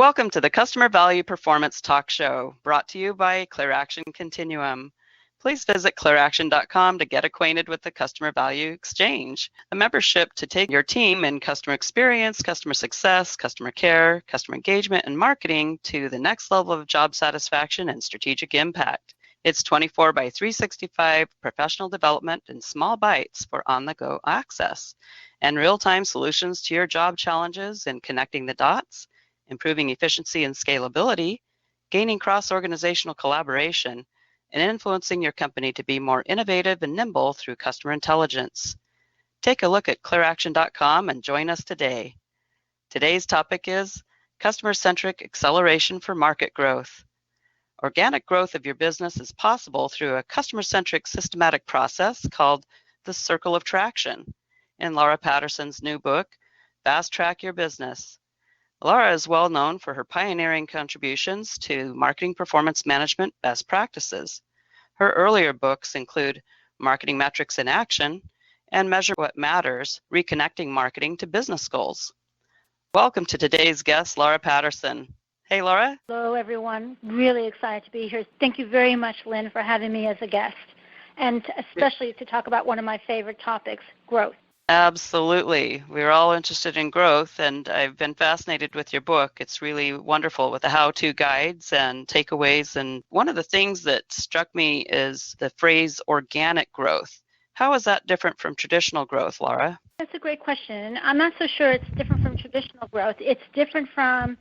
Welcome to the Customer Value Performance Talk Show, brought to you by ClearAction Continuum. Please visit ClearAction.com to get acquainted with the Customer Value Exchange, a membership to take your team in customer experience, customer success, customer care, customer engagement, and marketing to the next level of job satisfaction and strategic impact. It's 24 by 365 professional development in small bites for on-the-go access and real-time solutions to your job challenges in connecting the dots, improving efficiency and scalability, gaining cross-organizational collaboration, and influencing your company to be more innovative and nimble through customer intelligence. Take a look at ClearAction.com and join us today. Today's topic is Customer-Centric Acceleration for Market Growth. Organic growth of your business is possible through a customer-centric systematic process called the Circle of Traction in Laura Patterson's new book, Fast Track Your Business. Laura is well known for her pioneering contributions to marketing performance management best practices. Her earlier books include Marketingmetrics in Action and Measure What Matters, Reconnecting Marketing to Business Goals. Welcome to today's guest, Laura Patterson. Hey, Laura. Hello, everyone. Really excited to be here. Thank you very much, Lynn, for having me as a guest, and especially to talk about one of my favorite topics, growth. Absolutely. We're all interested in growth, and I've been fascinated with your book. It's really wonderful with the how-to guides and takeaways. And one of the things that struck me is the phrase organic growth. How is that different from traditional growth, Laura? That's a great question. I'm not so sure it's different from traditional growth. It's different from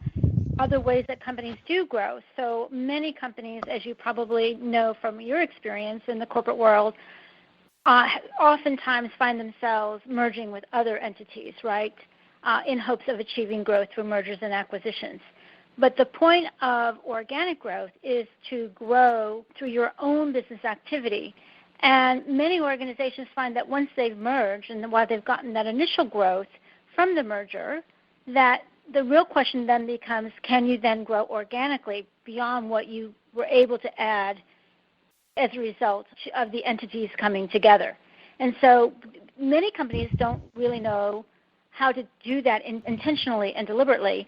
other ways that companies do grow. So many companies, as you probably know from your experience in the corporate world, oftentimes find themselves merging with other entities, right, in hopes of achieving growth through mergers and acquisitions. But the point of organic growth is to grow through your own business activity. And many organizations find that once they've merged and while they've gotten that initial growth from the merger, that the real question then becomes, can you then grow organically beyond what you were able to add as a result of the entities coming together? And so many companies don't really know how to do that intentionally and deliberately.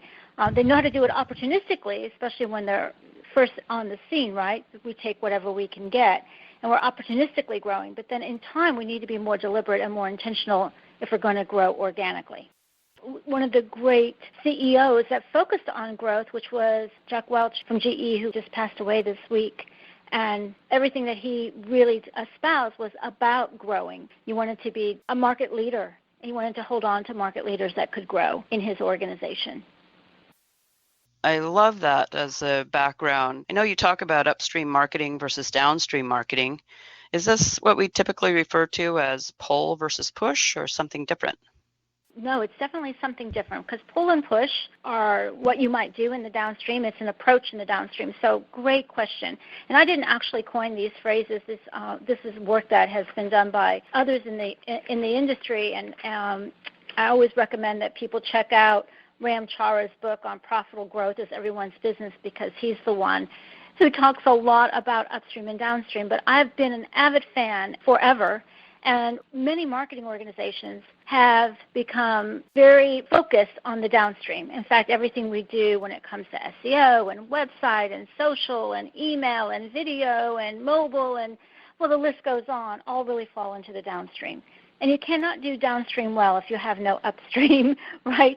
They know how to do it opportunistically, especially when they're first on the scene, right? We take whatever we can get, and we're opportunistically growing. But then in time, we need to be more deliberate and more intentional if we're going to grow organically. One of the great CEOs that focused on growth, which was Jack Welch from GE, who just passed away this week, and everything that he really espoused was about growing. He wanted to be a market leader. He wanted to hold on to market leaders that could grow in his organization. I love that as a background. I know you talk about upstream marketing versus downstream marketing. Is this what we typically refer to as pull versus push, or something different? No, it's definitely something different, because pull and push are what you might do in the downstream. It's an approach in the downstream. So great question. And I didn't actually coin these phrases. This is work that has been done by others in the industry. And I always recommend that people check out Ram Chara's book on profitable growth as everyone's business, because he's the one who talks a lot about upstream and downstream. But I've been an avid fan forever. And many marketing organizations have become very focused on the downstream. In fact, everything we do when it comes to SEO and website and social and email and video and mobile and, well, the list goes on, all really fall into the downstream. And you cannot do downstream well if you have no upstream, right?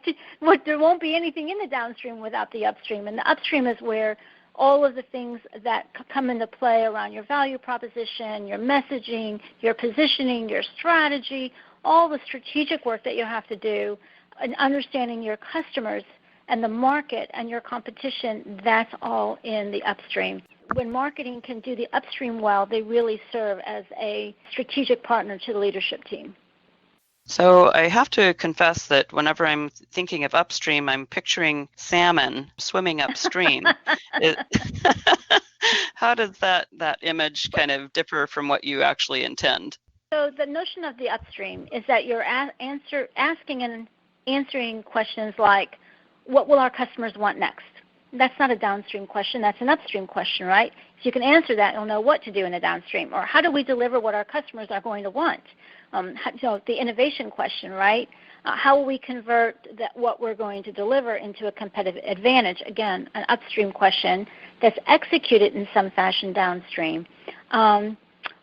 There won't be anything in the downstream without the upstream. And the upstream is where all of the things that come into play around your value proposition, your messaging, your positioning, your strategy, all the strategic work that you have to do, and understanding your customers and the market and your competition, that's all in the upstream. When marketing can do the upstream well, they really serve as a strategic partner to the leadership team. So I have to confess that whenever I'm thinking of upstream, I'm picturing salmon swimming upstream. How does that image kind of differ from what you actually intend? So the notion of the upstream is that you're asking and answering questions like, what will our customers want next? that's not a downstream question, that's an upstream question, right? If you can answer that, you'll know what to do in the downstream, or how do we deliver what our customers are going to want? The innovation question, right? How will we convert what we're going to deliver into a competitive advantage? Again, an upstream question that's executed in some fashion downstream.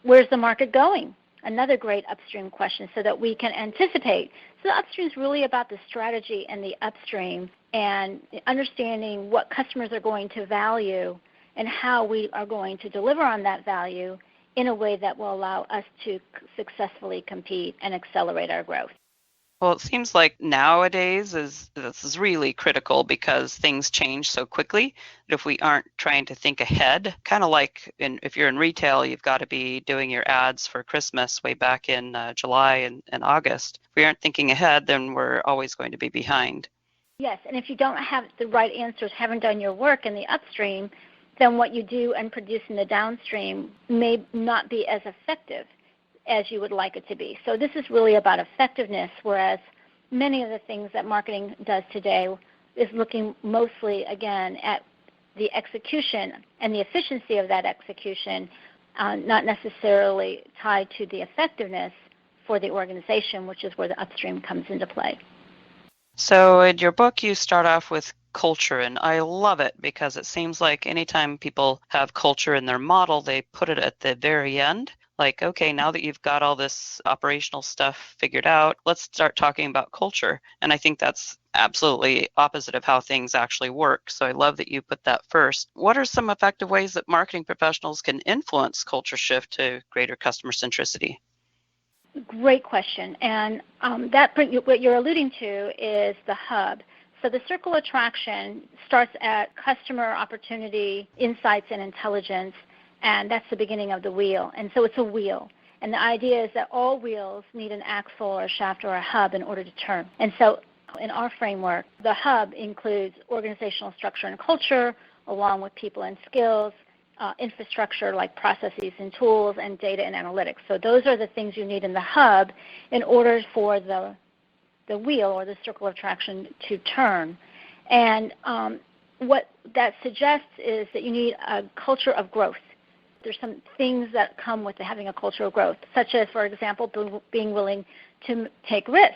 Where's the market going? Another great upstream question so that we can anticipate. So the upstream is really about the strategy and the upstream and understanding what customers are going to value and how we are going to deliver on that value in a way that will allow us to successfully compete and accelerate our growth. Well, it seems like nowadays this is really critical because things change so quickly that if we aren't trying to think ahead, kind of like if you're in retail, you've got to be doing your ads for Christmas way back in July and August. If we aren't thinking ahead, then we're always going to be behind. Yes, and if you don't have the right answers, haven't done your work in the upstream, then what you do and produce in the downstream may not be as effective as you would like it to be. So this is really about effectiveness, whereas many of the things that marketing does today is looking mostly, again, at the execution and the efficiency of that execution, not necessarily tied to the effectiveness for the organization, which is where the upstream comes into play. So in your book, you start off with culture, and I love it because it seems like anytime people have culture in their model, they put it at the very end. Like, okay, now that you've got all this operational stuff figured out, let's start talking about culture. And I think that's absolutely opposite of how things actually work. So I love that you put that first. What are some effective ways that marketing professionals can influence culture shift to greater customer centricity? Great question. And what you're alluding to is the hub. So the circle of attraction starts at customer opportunity, insights, and intelligence, and that's the beginning of the wheel. And so it's a wheel. And the idea is that all wheels need an axle or a shaft or a hub in order to turn. And so in our framework, the hub includes organizational structure and culture, along with people and skills, infrastructure like processes and tools, and data and analytics. So those are the things you need in the hub in order for the wheel or the circle of attraction to turn. And what that suggests is that you need a culture of growth. There's some things that come with having a culture of growth, such as, for example, being willing to take risk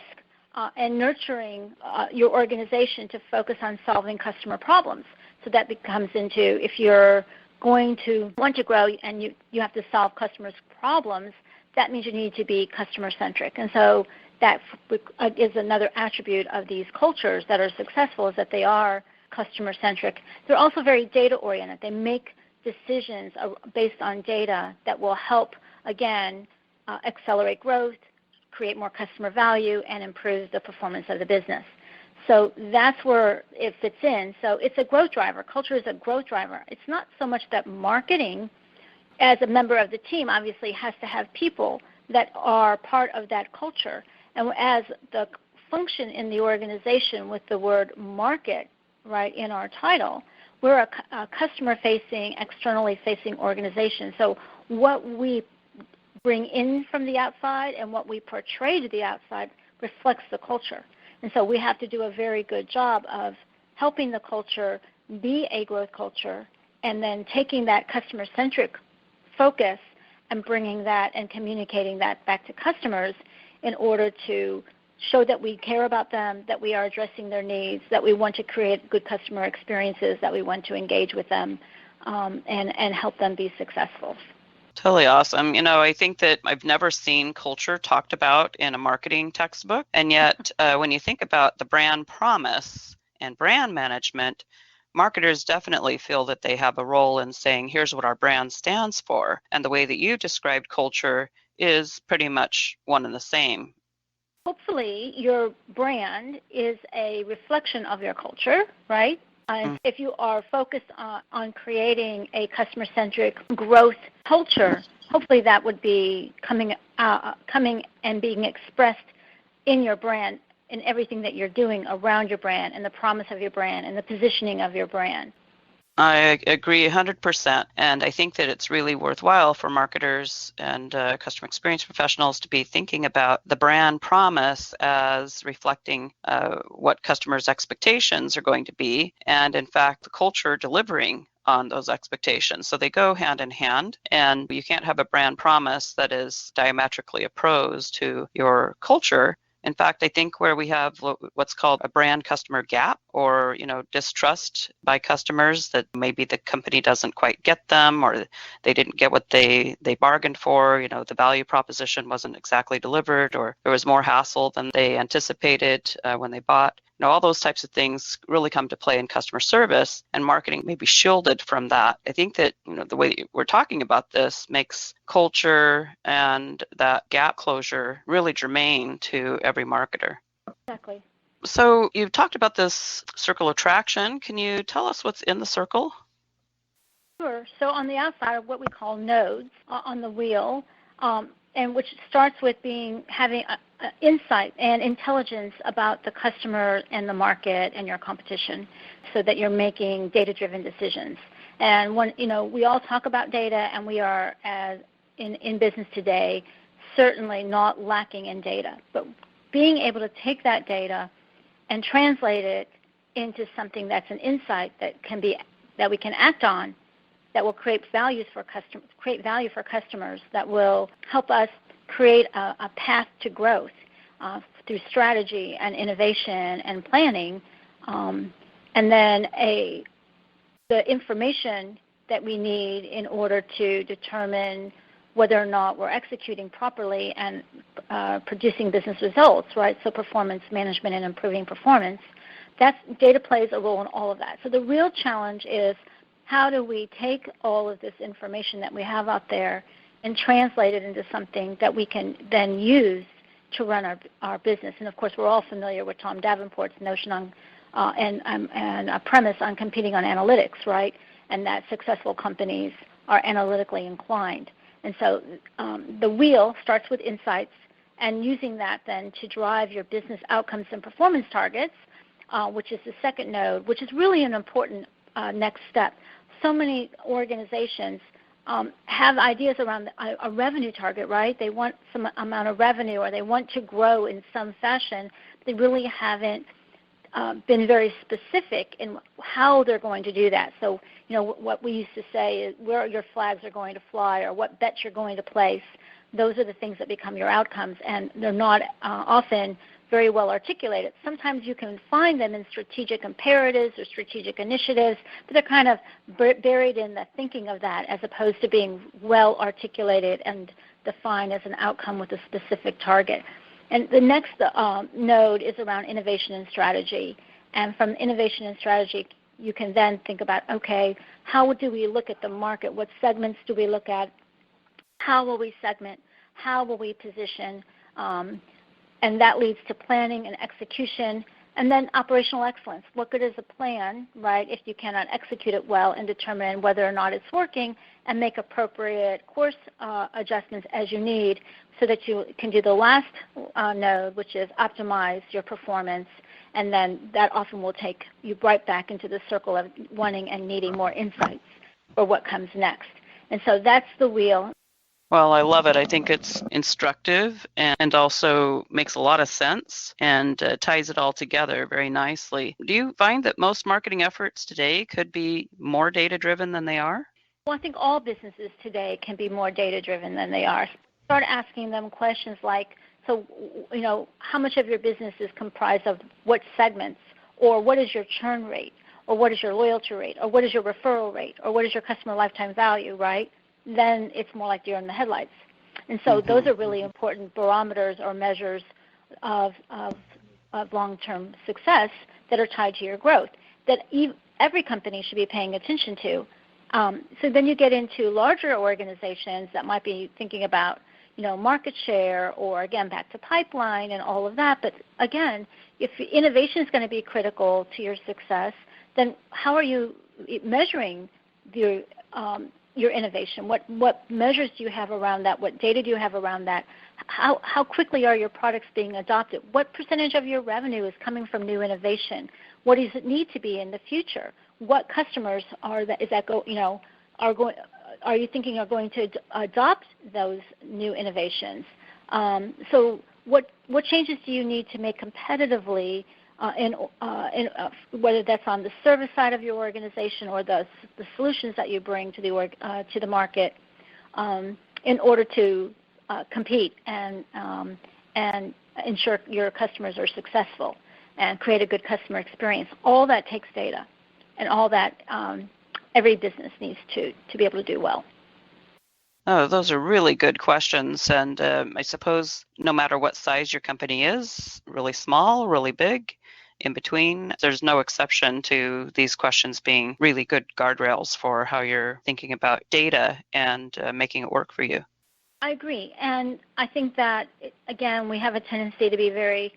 and nurturing your organization to focus on solving customer problems. So that becomes into, if you're going to want to grow and you have to solve customers' problems, that means you need to be customer-centric. And so that is another attribute of these cultures that are successful, is that they are customer-centric. They're also very data-oriented. They make decisions based on data that will help, again, accelerate growth, create more customer value, and improve the performance of the business. So that's where it fits in. So it's a growth driver. Culture is a growth driver. It's not so much that marketing, as a member of the team, obviously has to have people that are part of that culture. And as the function in the organization with the word market, right, in our title, we're a customer-facing, externally-facing organization. So what we bring in from the outside and what we portray to the outside reflects the culture. And so we have to do a very good job of helping the culture be a growth culture and then taking that customer-centric focus and bringing that and communicating that back to customers in order to show that we care about them, that we are addressing their needs, that we want to create good customer experiences, that we want to engage with them and help them be successful. Totally awesome. You know, I think that I've never seen culture talked about in a marketing textbook. And yet, when you think about the brand promise and brand management, marketers definitely feel that they have a role in saying, here's what our brand stands for. And the way that you described culture is pretty much one and the same. Hopefully, your brand is a reflection of your culture, right? And if you are focused on creating a customer-centric growth culture, hopefully that would be coming and being expressed in your brand, in everything that you're doing around your brand and the promise of your brand and the positioning of your brand. I agree 100%. And I think that it's really worthwhile for marketers and customer experience professionals to be thinking about the brand promise as reflecting what customers' expectations are going to be, and in fact, the culture delivering on those expectations. So they go hand in hand, and you can't have a brand promise that is diametrically opposed to your culture. In fact, I think where we have what's called a brand customer gap, or distrust by customers that maybe the company doesn't quite get them, or they didn't get what they bargained for, the value proposition wasn't exactly delivered, or there was more hassle than they anticipated when they bought. All those types of things really come to play in customer service, and marketing may be shielded from that. I think that the way that we're talking about this makes culture and that gap closure really germane to every marketer. Exactly. So you've talked about this circle of traction. Can you tell us what's in the circle? Sure. So on the outside of what we call nodes on the wheel, and which starts with having insight and intelligence about the customer and the market and your competition, so that you're making data-driven decisions. And when we all talk about data, and we are in business today certainly not lacking in data, but being able to take that data and translate it into something that's an insight that we can act on, that will create value for customers, that will help us create a path to growth through strategy and innovation and planning, and then the information that we need in order to determine whether or not we're executing properly and producing business results, right? So performance management and improving performance. Data plays a role in all of that. So the real challenge is, how do we take all of this information that we have out there and translate it into something that we can then use to run our business? And of course, we're all familiar with Tom Davenport's notion on and a premise on competing on analytics, right? And that successful companies are analytically inclined. And so the wheel starts with insights, and using that then to drive your business outcomes and performance targets, which is the second node, which is really an important next step. So many organizations have ideas around a revenue target, right? They want some amount of revenue, or they want to grow in some fashion. They really haven't been very specific in how they're going to do that. So, what we used to say is where your flags are going to fly, or what bets you're going to place. Those are the things that become your outcomes, and they're not often very well articulated. Sometimes you can find them in strategic imperatives or strategic initiatives, but they're kind of buried in the thinking of that, as opposed to being well articulated and defined as an outcome with a specific target. And the next node is around innovation and strategy. And from innovation and strategy, you can then think about, okay, how do we look at the market? What segments do we look at? How will we segment? How will we position? And that leads to planning and execution. And then operational excellence. What good is a plan, right, if you cannot execute it well and determine whether or not it's working, and make appropriate course adjustments as you need, so that you can do the last node, which is optimize your performance. And then that often will take you right back into the circle of wanting and needing more insights for what comes next. And so that's the wheel. Well, I love it. I think it's instructive and also makes a lot of sense, and ties it all together very nicely. Do you find that most marketing efforts today could be more data-driven than they are? Well, I think all businesses today can be more data-driven than they are. Start asking them questions like, so, how much of your business is comprised of what segments, or what is your churn rate, or what is your loyalty rate, or what is your referral rate, or what is your customer lifetime value, right? Then it's more like you're in the headlights. And so those are really important barometers or measures of long-term success that are tied to your growth, that every company should be paying attention to. So then you get into larger organizations that might be thinking about, market share, or again, back to pipeline and all of that. But again, if innovation is going to be critical to your success, then how are you measuring your innovation? What measures do you have around that? What data do you have around that? How quickly are your products being adopted? What percentage of your revenue is coming from new innovation? What does it need to be in the future? what customers are you thinking are going to adopt those new innovations? So what changes do you need to make competitively in whether that's on the service side of your organization or the solutions that you bring to the market in order to compete and ensure your customers are successful and create a good customer experience? All that takes data, and all that every business needs to be able to do well. Oh, those are really good questions. And I suppose no matter what size your company is, really small, really big, in between, there's no exception to these questions being really good guardrails for how you're thinking about data and making it work for you. I agree. And I think that, again, we have a tendency to be very,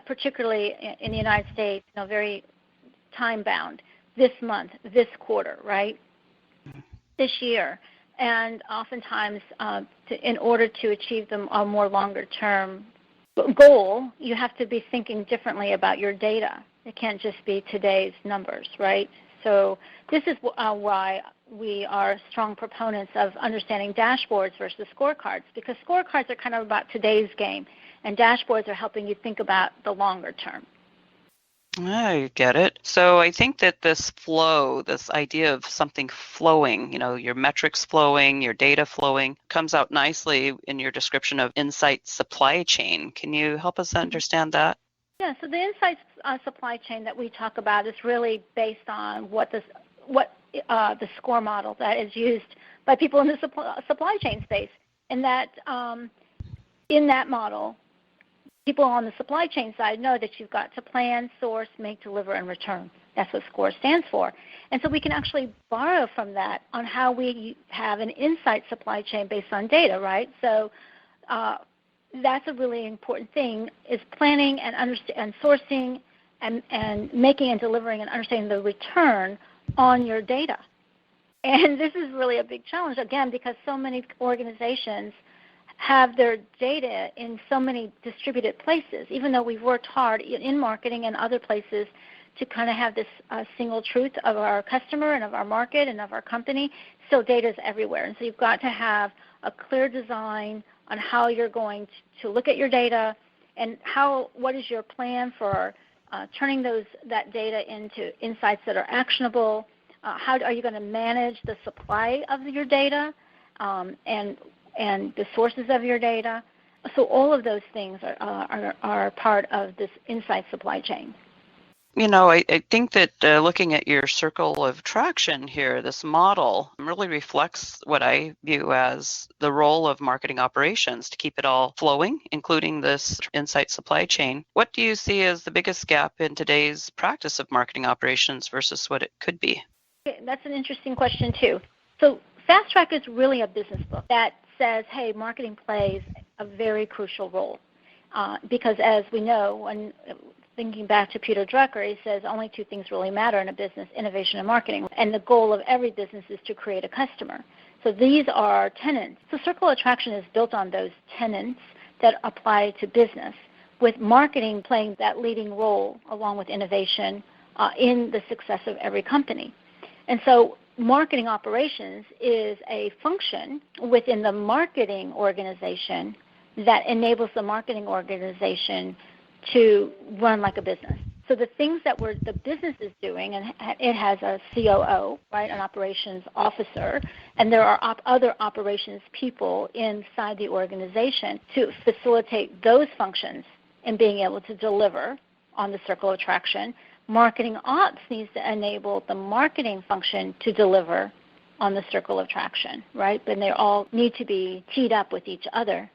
particularly in the United States, very time-bound. This month, this quarter, right? This year. And oftentimes, in order to achieve a more longer-term goal, you have to be thinking differently about your data. It can't just be today's numbers, right? So this is why we are strong proponents of understanding dashboards versus scorecards, because scorecards are kind of about today's game, and dashboards are helping you think about the longer term. I get it. So I think that this flow, this idea of something flowing, your metrics flowing, your data flowing, comes out nicely in your description of insight supply chain. Can you help us understand that? Yeah, so the insights supply chain that we talk about is really based on what the score model that is used by people in the supply chain space. And that in that model, people on the supply chain side know that you've got to plan, source, make, deliver, and return. That's what SCORE stands for. And so we can actually borrow from that on how we have an insight supply chain based on data, right? So that's a really important thing, is planning and sourcing and making and delivering and understanding the return on your data. And this is really a big challenge, again, because so many organizations have their data in so many distributed places, even though we've worked hard in marketing and other places to kind of have this single truth of our customer and of our market and of our company. So data is everywhere. And so you've got to have a clear design on how you're going to look at your data and what is your plan for turning that data into insights that are actionable. How are you going to manage the supply of your data and the sources of your data? So all of those things are part of this insight supply chain. I think that looking at your circle of traction here, this model really reflects what I view as the role of marketing operations to keep it all flowing, including this insight supply chain. What do you see as the biggest gap in today's practice of marketing operations versus what it could be? That's an interesting question, too. So Fast Track is really a business book that says, hey, marketing plays a very crucial role because, as we know, when thinking back to Peter Drucker, he says only two things really matter in a business: innovation and marketing. And the goal of every business is to create a customer. So these are tenets. So Circle of Attraction is built on those tenets that apply to business, with marketing playing that leading role along with innovation in the success of every company. And so marketing operations is a function within the marketing organization that enables the marketing organization to run like a business. So the things that the business is doing, and it has a COO, right, an operations officer, and there are other operations people inside the organization to facilitate those functions and being able to deliver on the Circle of Attraction. Marketing ops needs to enable the marketing function to deliver on the Circle of Attraction, right? But they all need to be teed up with each other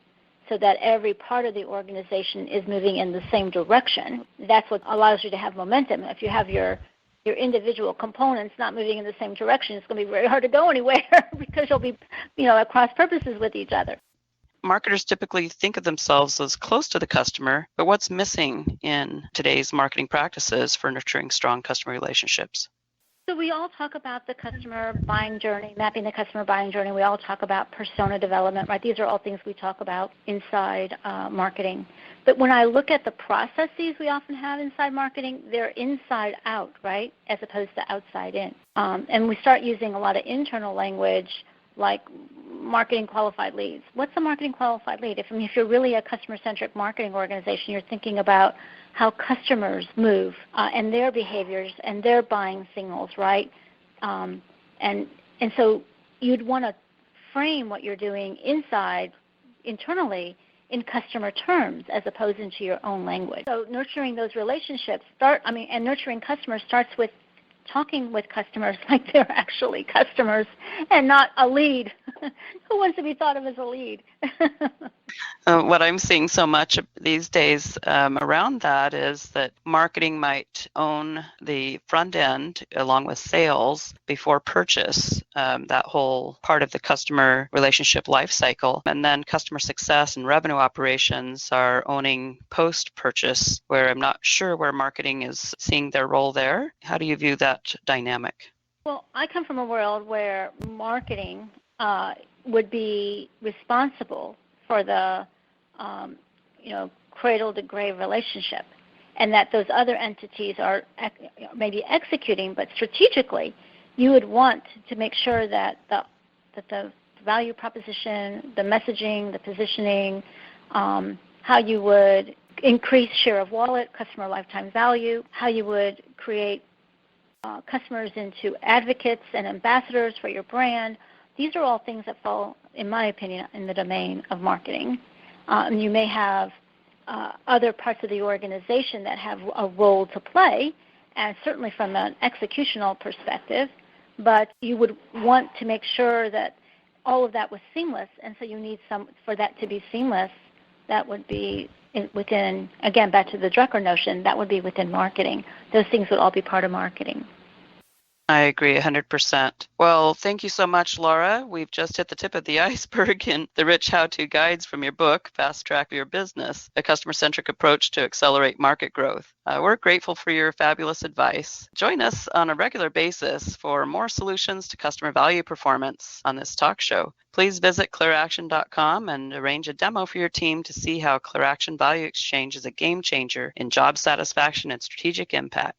so that every part of the organization is moving in the same direction. That's what allows you to have momentum. If you have your individual components not moving in the same direction, it's going to be very hard to go anywhere because you'll be, at cross purposes with each other. Marketers typically think of themselves as close to the customer, but what's missing in today's marketing practices for nurturing strong customer relationships? So we all talk about the customer buying journey, mapping the customer buying journey. We all talk about persona development, right? These are all things we talk about inside marketing. But when I look at the processes we often have inside marketing, they're inside out, right, as opposed to outside in. And we start using a lot of internal language like marketing qualified leads. What's a marketing qualified lead? If you're really a customer-centric marketing organization, you're thinking about how customers move and their behaviors and their buying signals, right? And so you'd want to frame what you're doing internally in customer terms as opposed to your own language. So nurturing those relationships and nurturing customers starts with talking with customers like they're actually customers and not a lead. Who wants to be thought of as a lead? What I'm seeing so much these days around that is that marketing might own the front end along with sales before purchase, that whole part of the customer relationship life cycle. And then customer success and revenue operations are owning post-purchase, where I'm not sure where marketing is seeing their role there. How do you view that dynamic? Well, I come from a world where marketing would be responsible for the cradle to grave relationship, and that those other entities are maybe executing, but strategically you would want to make sure that the value proposition, the messaging, the positioning, how you would increase share of wallet, customer lifetime value, how you would create customers into advocates and ambassadors for your brand. These are all things that fall, in my opinion, in the domain of marketing. And you may have other parts of the organization that have a role to play, and certainly from an executional perspective, but you would want to make sure that all of that was seamless, and so you need for that to be seamless, that would be within, again, back to the Drucker notion, that would be within marketing. Those things would all be part of marketing. I agree 100%. Well, thank you so much, Laura. We've just hit the tip of the iceberg in the rich how-to guides from your book, Fast Track Your Business, a customer-centric approach to accelerate market growth. We're grateful for your fabulous advice. Join us on a regular basis for more solutions to customer value performance on this talk show. Please visit ClearAction.com and arrange a demo for your team to see how ClearAction Value Exchange is a game changer in job satisfaction and strategic impact.